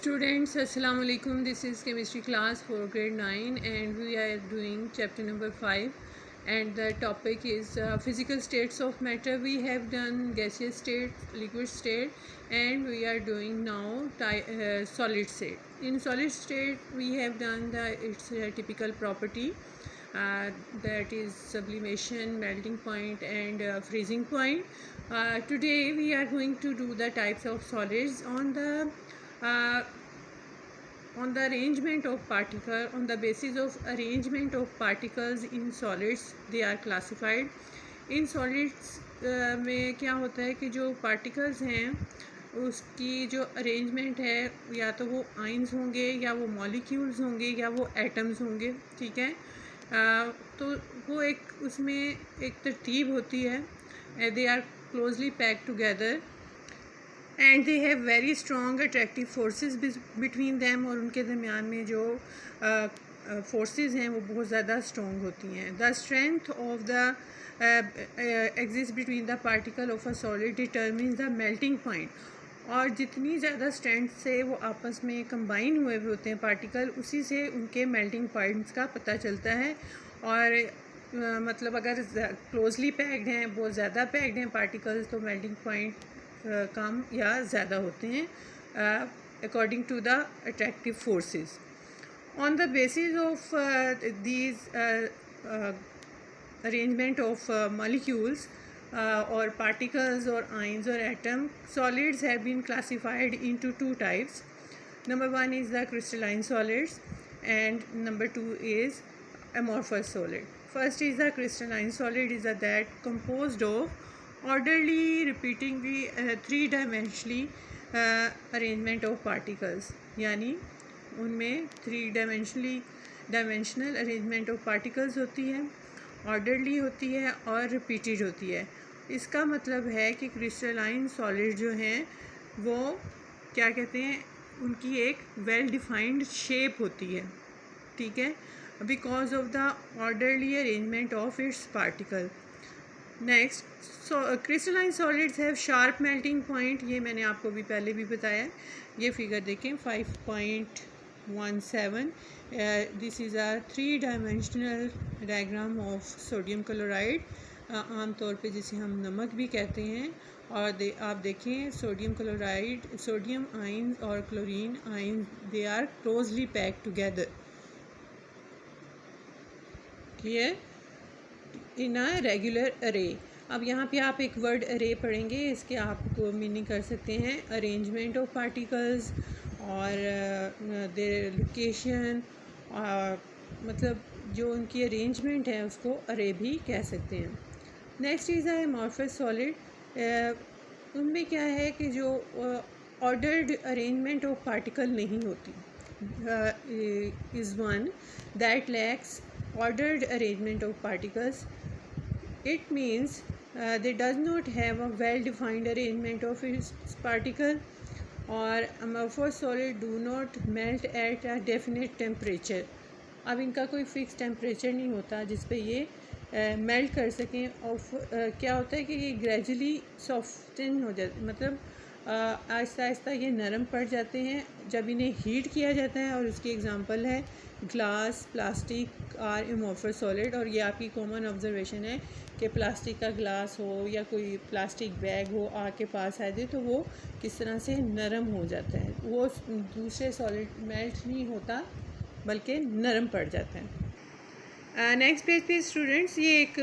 Students, Assalamu alaikum. This is chemistry class for grade 9 and we are doing chapter number 5 and the topic is physical states of matter. We have done gaseous state, liquid state and we are doing now solid state. In solid state we have done its typical property that is sublimation, melting point and freezing point. Today we are going to do the types of solids uh, on the arrangement of particle. On the basis of arrangement of particles in solids they are classified. In solids में क्या होता है कि जो particles हैं उसकी जो arrangement है या तो वो ions होंगे या वो molecules होंगे या वो atoms होंगे, ठीक है। तो वो एक उसमें एक तरतीब होती है, they are closely packed together and they have very strong attractive forces between them, और उनके दरमियान में जो फोर्सेस हैं वो बहुत ज़्यादा स्ट्रॉन्ग होती हैं। The strength of the exist between the particle of a solid determines the melting point, और जितनी ज़्यादा स्ट्रेंथ से वो आपस में कंबाइन हुए होते हैं पार्टिकल, उसी से उनके मेल्टिंग पॉइंट्स का पता चलता है। और मतलब अगर क्लोजली पैक्ड हैं, बहुत ज़्यादा पैक्ड हैं पार्टिकल्स, तो मेल्टिंग पॉइंट कम या ज़्यादा होते हैं according to the attractive forces. On the basis of these arrangement of molecules और पार्टिकल्स और आयंस और atom, solids have been classified into two types. Number 1 is the crystalline solids and number 2 is amorphous solid. First is the crystalline solid, is that composed of orderly repeatingly three-dimensionally arrangement of particles, यानी उनमें dimensional arrangement of particles होती है, orderly होती है और repeated होती है। इसका मतलब है कि क्रिस्टलाइन सॉलिड जो हैं वो क्या कहते हैं, उनकी एक वेल डिफाइंड शेप होती है, ठीक है, because of the orderly arrangement of its particle. Next, crystalline solids have sharp melting point, ये मैंने आपको भी पहले भी बताया। ये फिगर देखें 5.17, दिस इज़ अ 3-डायमेंशनल डायग्राम ऑफ सोडियम क्लोराइड, आमतौर पे जिसे हम नमक भी कहते हैं। और आप देखें सोडियम क्लोराइड, सोडियम आयन और chlorine ion, they are closely packed together, clear, in a regular array. अब यहाँ पे आप एक वर्ड अरे पढ़ेंगे, इसके आपको मीनिंग कर सकते हैं अरेंजमेंट ऑफ पार्टिकल्स और देयर लोकेशन, मतलब जो उनकी अरेंजमेंट है उसको अरे भी कह सकते हैं। नेक्स्ट इज़ एमॉर्फस सॉलिड, उनमें क्या है कि जो ऑर्डर्ड अरेंजमेंट ऑफ पार्टिकल नहीं होती, is one that lakhs ordered arrangement of particles. It means they does not have a well defined arrangement of its particle, or amorphous solid do not melt at a definite temperature. अब इनका कोई fix temperature नहीं होता जिस पे ये melt कर सकें, और क्या होता है कि ये ग्रेजुअली सॉफ्टन हो जाते, मतलब आहिस्ता आहिस्ता ये नरम पड़ जाते हैं जब इन्हें हीट किया जाता है। और उसकी एग्जांपल है ग्लास, प्लास्टिक और एमॉर्फस सॉलिड। और ये आपकी कॉमन ऑब्जर्वेशन है कि प्लास्टिक का ग्लास हो या कोई प्लास्टिक बैग हो आग के पास आ जाए तो वो किस तरह से नरम हो जाता है, वो दूसरे सॉलिड मेल्ट नहीं होता बल्कि नरम पड़ जाता है। नेक्स्ट पेज पे स्टूडेंट्स, ये एक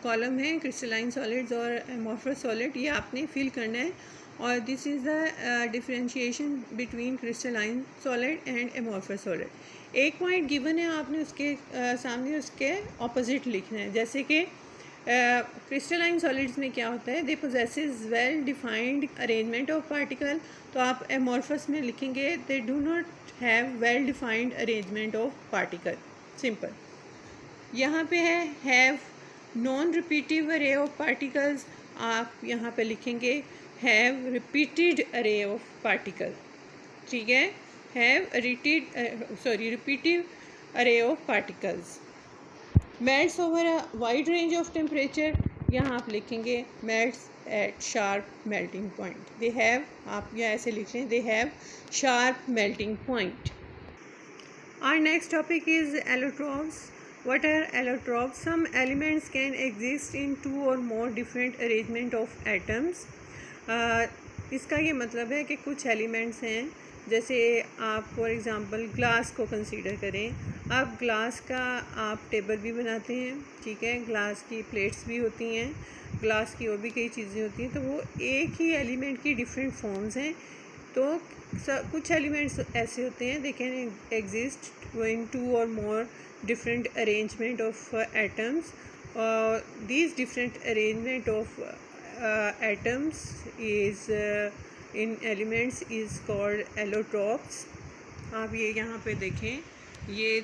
कॉलम है क्रिस्टलाइन सॉलिड्स और एमॉर्फस सॉलिड, ये आपने फिल करना है। और this is the differentiation between crystalline solid and amorphous solid. एक पॉइंट गिवन है, आपने उसके सामने उसके ऑपोजिट लिखना है। जैसे कि क्रिस्टलाइन सॉलिड्स में क्या होता है, they possess well defined arrangement of particle, तो आप एमॉर्फस में लिखेंगे they do not have well defined arrangement of particle, simple. यहाँ पे है have non repetitive array of particles, आप यहाँ पे लिखेंगे have repeated array of particle, ठीक है, have repetitive array of particles. Melts over a wide range of temperature, यहाँ आप लिखेंगे melts at sharp melting point. They have, आप यहाँ ऐसे लिख लें, they have sharp melting point. Our next topic is allotropes. What are allotropes? Some elements can exist in two or more different arrangement of atoms. इसका ये मतलब है कि कुछ एलिमेंट्स हैं, जैसे आप फॉर एग्ज़ाम्पल ग्लास को कंसीडर करें। आप ग्लास का आप टेबल भी बनाते हैं, ठीक है, ग्लास की प्लेट्स भी होती हैं, ग्लास की और भी कई चीज़ें होती हैं, तो वो एक ही एलिमेंट की डिफरेंट फॉर्म्स हैं। तो कुछ एलिमेंट्स ऐसे होते हैं, they can exist in two और more different arrangement of atoms. These different arrangement of atoms is in elements is called allotropes. आप ये यहाँ पे देखें, ये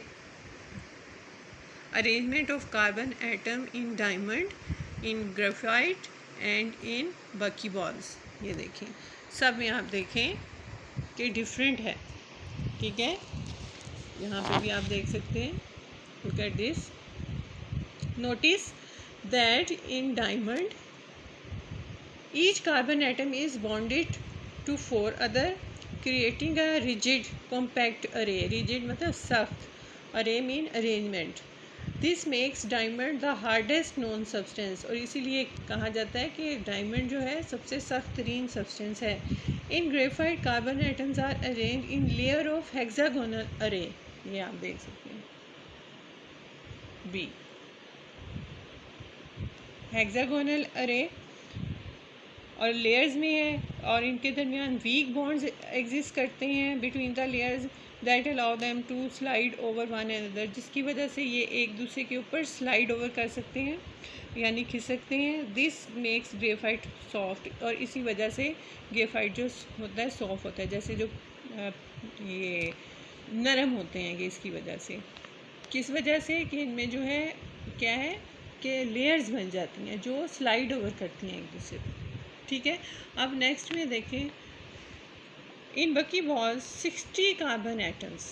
arrangement of carbon atom in diamond, in graphite and in buckyballs. ये देखें, सब में आप देखें कि डिफरेंट है, ठीक है। यहाँ पे भी आप देख सकते हैं, look at this. Notice that in diamond each carbon atom is bonded to 4 other, creating a rigid compact array. Rigid मतलब सख्त, array mean arrangement. This makes diamond the hardest known substance. और इसीलिए कहा जाता है कि diamond जो है सबसे सख्त तरीन substance है. In graphite carbon atoms are arranged in layer of hexagonal array. ये आप देख सकते हैं, बी हेक्सागोनल अरे और लेयर्स में है, और इनके दरमियान वीक बॉन्ड्स एग्जिस्ट करते हैं between the layers that allow them to slide over one another, जिसकी वजह से ये एक दूसरे के ऊपर स्लाइड ओवर कर सकते हैं, यानी खिंच सकते हैं। दिस मेक्स ग्रेफाइट सॉफ्ट, और इसी वजह से ग्रेफाइट जो होता है सॉफ्ट होता है, जैसे जो ये नरम होते हैं, ये इसकी वजह से। किस वजह से कि इनमें जो है क्या है कि लेयर्स बन जाती हैं जो स्लाइड ओवर करती हैं एक दूसरे पर, ठीक है। अब नेक्स्ट में देखें, in buckyballs 60 carbon atoms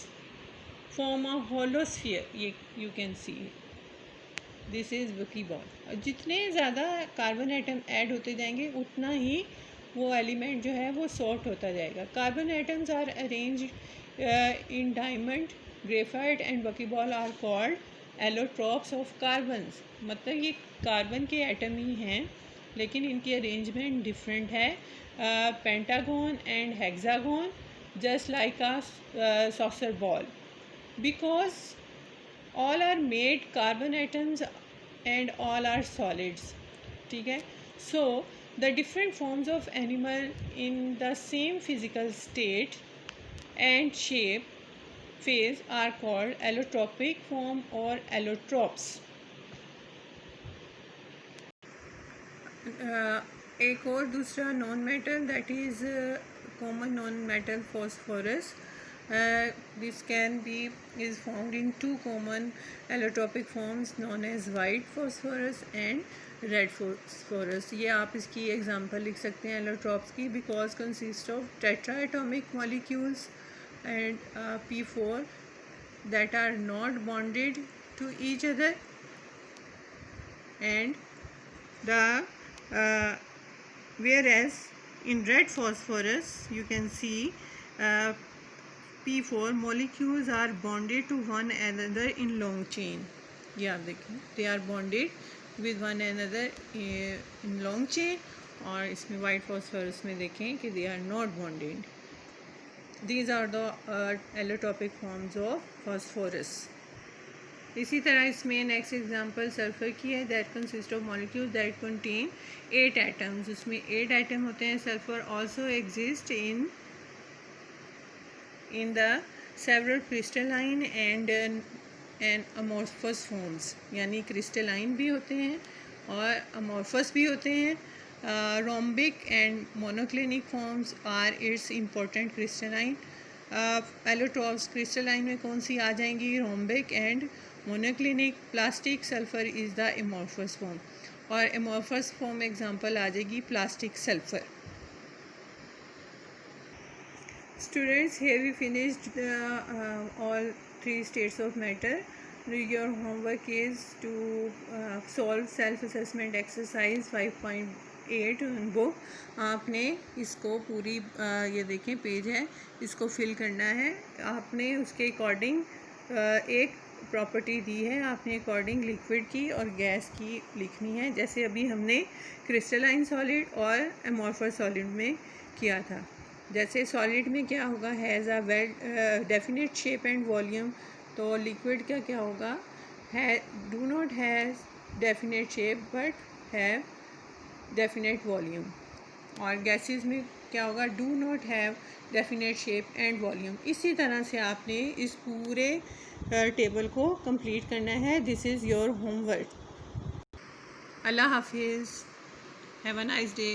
form a hollow sphere. ये you can see this is buckyball. जितने ज़्यादा कार्बन एटम ऐड होते जाएंगे उतना ही वो एलिमेंट जो है वो सॉर्ट होता जाएगा. Carbon atoms are arrange in diamond, graphite and buckyball are called allotropes of carbons. मतलब ये कार्बन के एटम ही हैं लेकिन इनकी अरेंजमेंट डिफरेंट है. Pentagon and hexagon just like a saucer ball, because all are made carbon atoms and all are solids, ठीक है. So the different forms of animal in the same physical state and shape phase are called allotropic form or allotropes. एक और दूसरा non metal that is common noun metal phosphorus. This can be is found in two common allotropic forms known as white phosphorus and red phosphorus. ये आप इसकी example लिख सकते हैं allotropes की, because consist of tetraatomic molecules and P4 that are not bonded to each other, and the whereas in red phosphorus you can see P4 molecules are bonded to one another in long chain. ये आप देखें, they are bonded with one another in long chain. और इसमें white phosphorus में देखें कि they are not bonded. These are the allotropic forms of phosphorus. इसी तरह इसमें नेक्स्ट एग्जांपल सल्फर की है, that consist of molecules that contain 8 atoms. उसमें 8 एटम होते हैं. Sulphur also exist in the several crystalline and amorphous forms, यानी crystalline भी होते हैं और amorphous भी होते हैं. Rhombic and monoclinic forms are its important crystalline. Allotropes crystalline में कौन सी आ जाएंगी? Rhombic and monoclinic. Plastic sulfur is the amorphous form, और amorphous form एग्जाम्पल आ जाएगी plastic sulfur. Students, here we finished all 3 states of matter. Your homework is to solve self-assessment exercise 5.1 8 book आपने इसको पूरी ये देखें पेज है, इसको fill करना है। आपने उसके अकॉर्डिंग एक प्रॉपर्टी दी है, आपने अकॉर्डिंग लिक्विड की और गैस की लिखनी है, जैसे अभी हमने क्रिस्टलाइन सॉलिड और एमॉर्फस सॉलिड में किया था। जैसे सॉलिड में क्या होगा, has a well definite shape and volume, तो लिक्विड का क्या होगा, है do not has definite shape but have definite volume. और गैसेस में क्या होगा, do not have definite shape and volume. इसी तरह से आपने इस पूरे टेबल को कंप्लीट करना है। This is your homework. अल्लाह हाफिज़, हैव अ नाइस डे।